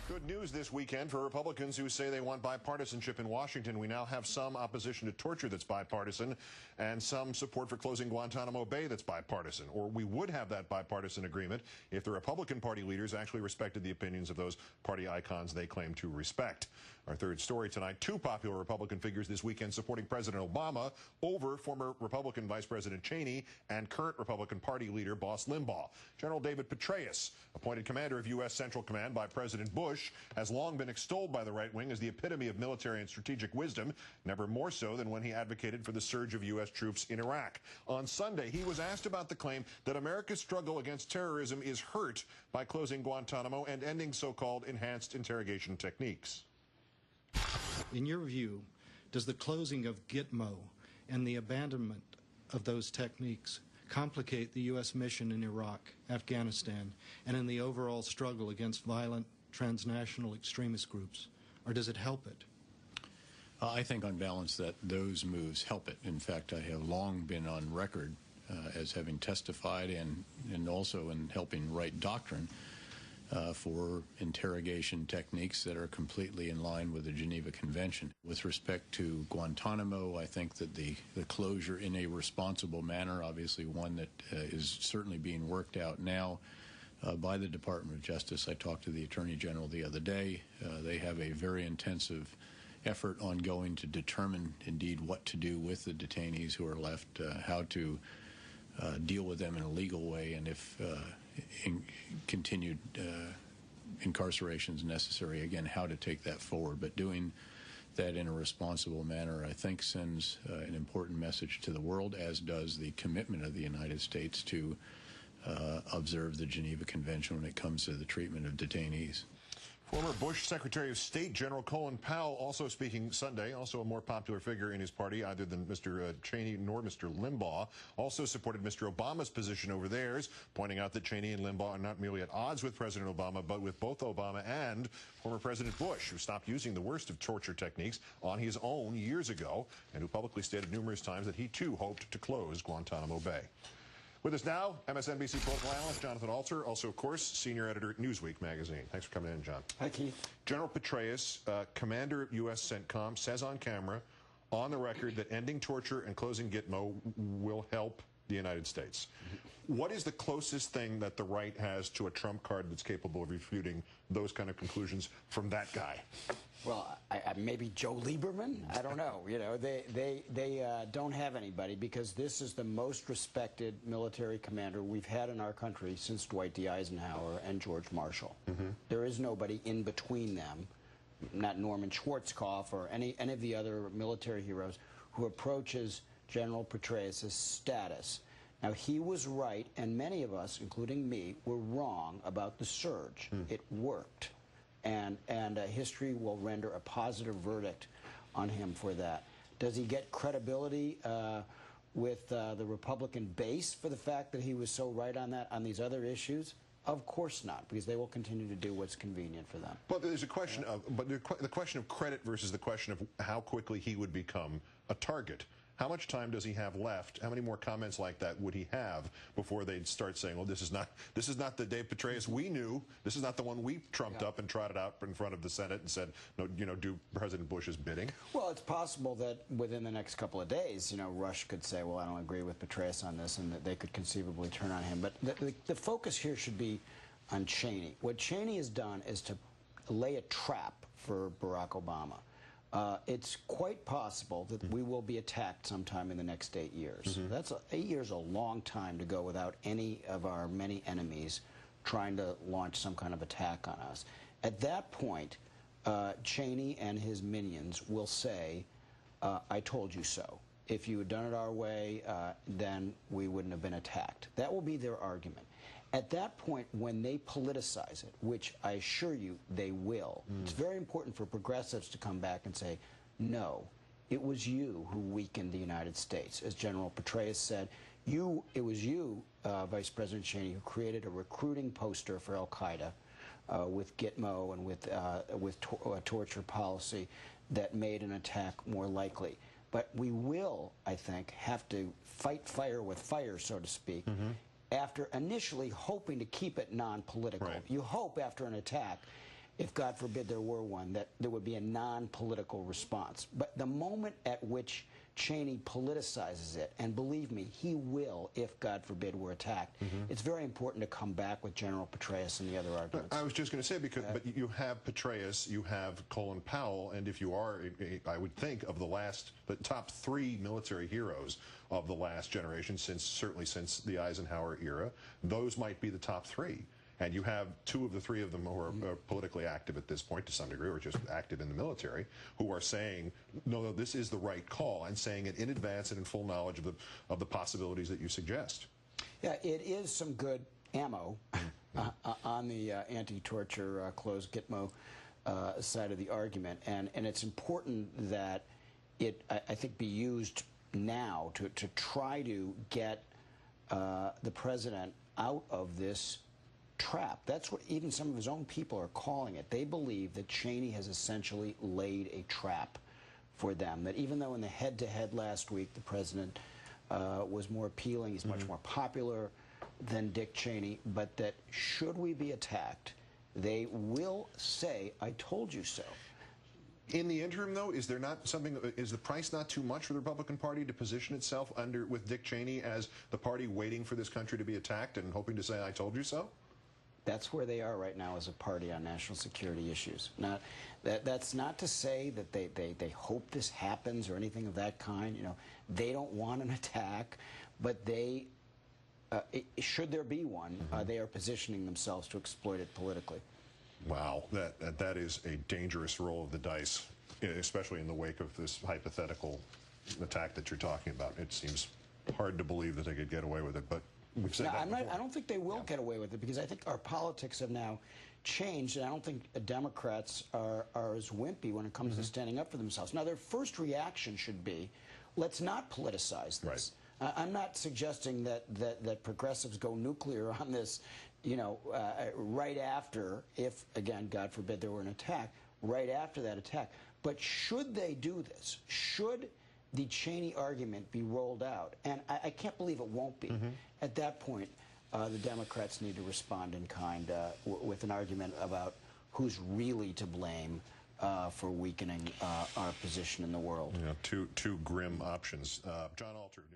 Good news this weekend for Republicans who say they want bipartisanship in Washington. We now have some opposition to torture that's bipartisan and some support for closing Guantanamo Bay that's bipartisan. Or we would have that bipartisan agreement if the Republican Party leaders actually respected the opinions of those party icons they claim to respect. Our third story tonight, two popular Republican figures this weekend supporting President Obama over former Republican Vice President Cheney and current Republican Party leader Boss Limbaugh. General David Petraeus, appointed commander of U.S. Central Command by President Bush, has long been extolled by the right wing as the epitome of military and strategic wisdom, never more so than when he advocated for the surge of U.S. troops in Iraq. On Sunday, he was asked about the claim that America's struggle against terrorism is hurt by closing Guantanamo and ending so-called enhanced interrogation techniques. In your view, does the closing of Gitmo and the abandonment of those techniques complicate the U.S. mission in Iraq, Afghanistan, and in the overall struggle against violent transnational extremist groups, or does it help it? I think on balance that those moves help it. In fact, I have long been on record as having testified and also in helping write doctrine for interrogation techniques that are completely in line with the Geneva Convention. With respect to Guantanamo, I think that the closure in a responsible manner, obviously one that is certainly being worked out now by the Department of Justice. I talked to the Attorney General the other day. They have a very intensive effort ongoing to determine indeed what to do with the detainees who are left, how to deal with them in a legal way, and if continued incarceration is necessary, again, how to take that forward. But doing that in a responsible manner, I think, sends an important message to the world, as does the commitment of the United States to observe the Geneva Convention when it comes to the treatment of detainees. Former Bush Secretary of State General Colin Powell also speaking Sunday, also a more popular figure in his party either than Mr. Cheney nor Mr. Limbaugh, also supported Mr. Obama's position over theirs, pointing out that Cheney and Limbaugh are not merely at odds with President Obama, but with both Obama and former President Bush, who stopped using the worst of torture techniques on his own years ago, and who publicly stated numerous times that he too hoped to close Guantanamo Bay. With us now, MSNBC political analyst Jonathan Alter, also, of course, senior editor at Newsweek magazine. Thanks for coming in, John. Hi, Keith. General Petraeus, commander of U.S. CENTCOM, says on camera, on the record, that ending torture and closing Gitmo will help the United States. What is the closest thing that the right has to a trump card that's capable of refuting those kind of conclusions from that guy? Well, maybe Joe Lieberman? I don't know. You know, they don't have anybody, because this is the most respected military commander we've had in our country since Dwight D. Eisenhower and George Marshall. There is nobody in between them, not Norman Schwarzkopf or any of the other military heroes, who approaches General Petraeus' status. Now, he was right, and many of us, including me, were wrong about the surge. It worked. And history will render a positive verdict on him for that. Does he get credibility with the Republican base for the fact that he was so right on that, on these other issues? Of course not, because they will continue to do what's convenient for them. Well, there's a question of, the question of credit versus the question of how quickly he would become a target. How much time does he have left? How many more comments like that would he have before they'd start saying, well, this is not the Dave Petraeus we knew. This is not the one we trumped up and trotted out in front of the Senate and said, no, you know, do President Bush's bidding? Well, it's possible that within the next couple of days, you know, Rush could say, well, I don't agree with Petraeus on this, and that they could conceivably turn on him. But the focus here should be on Cheney. What Cheney has done is to lay a trap for Barack Obama. It's quite possible that we will be attacked sometime in the next 8 years. 8 years is a long time to go without any of our many enemies trying to launch some kind of attack on us. At that point, Cheney and his minions will say, I told you so. If you had done it our way, then we wouldn't have been attacked. That will be their argument. At that point, when they politicize it, which I assure you they will, it's very important for progressives to come back and say, no, it was you who weakened the United States. As General Petraeus said, it was you, Vice President Cheney, who created a recruiting poster for Al-Qaeda with Gitmo and with torture policy that made an attack more likely. But we will, I think, have to fight fire with fire, so to speak, after initially hoping to keep it non-political. You hope after an attack if God forbid there were one, that there would be a non-political response. But the moment at which Cheney politicizes it, and believe me, he will if, God forbid, we're attacked, it's very important to come back with General Petraeus and the other arguments. I was just going to say, because but you have Petraeus, you have Colin Powell, and if you are, I would think, of the top 3 military heroes of the last generation, certainly since the Eisenhower era, those might be the top 3. And you have 2 of the 3 of them who are politically active at this point to some degree, or just active in the military, who are saying, no, this is the right call, and saying it in advance and in full knowledge of the possibilities that you suggest. Yeah, it is some good ammo on the anti-torture closed Gitmo side of the argument, and it's important that it, I think, be used now to try to get the president out of this trap. That's what even some of his own people are calling it. They believe that Cheney has essentially laid a trap for them, that even though in the head-to-head last week the president was more appealing, he's much more popular than Dick Cheney, but that should we be attacked, they will say, I told you so. In the interim, though, is there not something? Is the price not too much for the Republican Party to position itself with Dick Cheney as the party waiting for this country to be attacked and hoping to say, I told you so? That's where they are right now as a party on national security issues. Now, that's not to say that they hope this happens or anything of that kind. You know, they don't want an attack, but they, should there be one, they are positioning themselves to exploit it politically. Wow, that is a dangerous roll of the dice, especially in the wake of this hypothetical attack that you're talking about. It seems hard to believe that they could get away with it, but we've said that before. I don't think they will get away with it, because I think our politics have now changed, and I don't think Democrats are as wimpy when it comes to standing up for themselves. Now, their first reaction should be, let's not politicize this. Right. I'm not suggesting that progressives go nuclear on this, you know, right after, if, again, God forbid there were an attack, right after that attack. But should they do this? Should the Cheney argument be rolled out? And I can't believe it won't be. At that point, the Democrats need to respond in kind with an argument about who's really to blame for weakening our position in the world. Yeah, two grim options. John Alter, Newsweek.